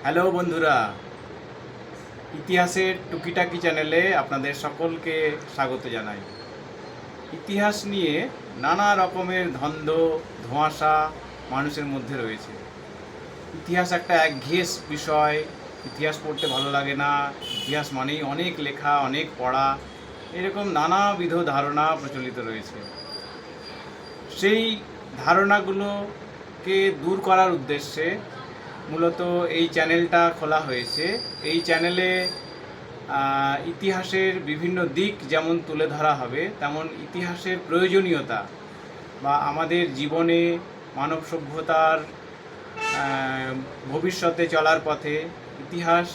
Hello বন্ধুরা, ইতিহাসের টুকিটাকি চ্যানেলে আপনাদের সকলকে স্বাগত জানাই। ইতিহাস নিয়ে নানা রকমের ধন্দ ধোঁয়াশা মানুষের মধ্যে রয়েছে। ইতিহাস একটা একঘেয়ে বিষয়, ইতিহাস পড়তে ভালো লাগে না, ইতিহাস মানেই অনেক লেখা, অনেক পড়া, এরকম নানাবিধ ধারণা প্রচলিত রয়েছে। সেই ধারণাগুলোকে দূর করার উদ্দেশ্যে মূলত এই চ্যানেলটা খোলা হয়েছে। এই চ্যানেলে ইতিহাসের বিভিন্ন দিক যেমন তুলে ধরা হবে, তেমন ইতিহাসের প্রয়োজনীয়তা বা আমাদের জীবনে মানব সভ্যতার ভবিষ্যতে চলার পথে ইতিহাস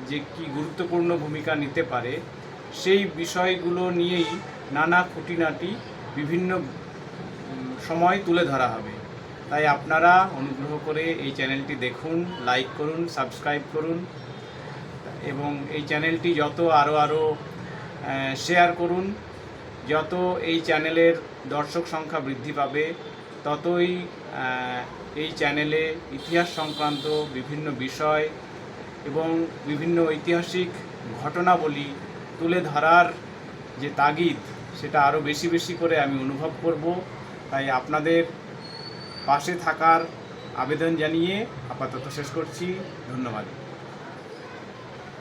যে কী গুরুত্বপূর্ণ ভূমিকা নিতে পারে, সেই বিষয়গুলো নিয়েই নানা খুঁটিনাটি বিভিন্ন সময় তুলে ধরা হবে। তাই আপনারা অনুগ্রহ করে এই চ্যানেলটি দেখুন, লাইক করুন, সাবস্ক্রাইব করুন এবং এই চ্যানেলটি যত আরও শেয়ার করুন। যত এই চ্যানেলের দর্শক সংখ্যা বৃদ্ধি পাবে, ততই এই চ্যানেলে ইতিহাস সংক্রান্ত বিভিন্ন বিষয় এবং বিভিন্ন ঐতিহাসিক ঘটনাবলী তুলে ধরার যে তাগিদ, সেটা আরও বেশি বেশি করে আমি অনুভব করব। তাই আপনাদের পাশে থাকার আবেদন জানিয়ে আপাতত শেষ করছি। ধন্যবাদ।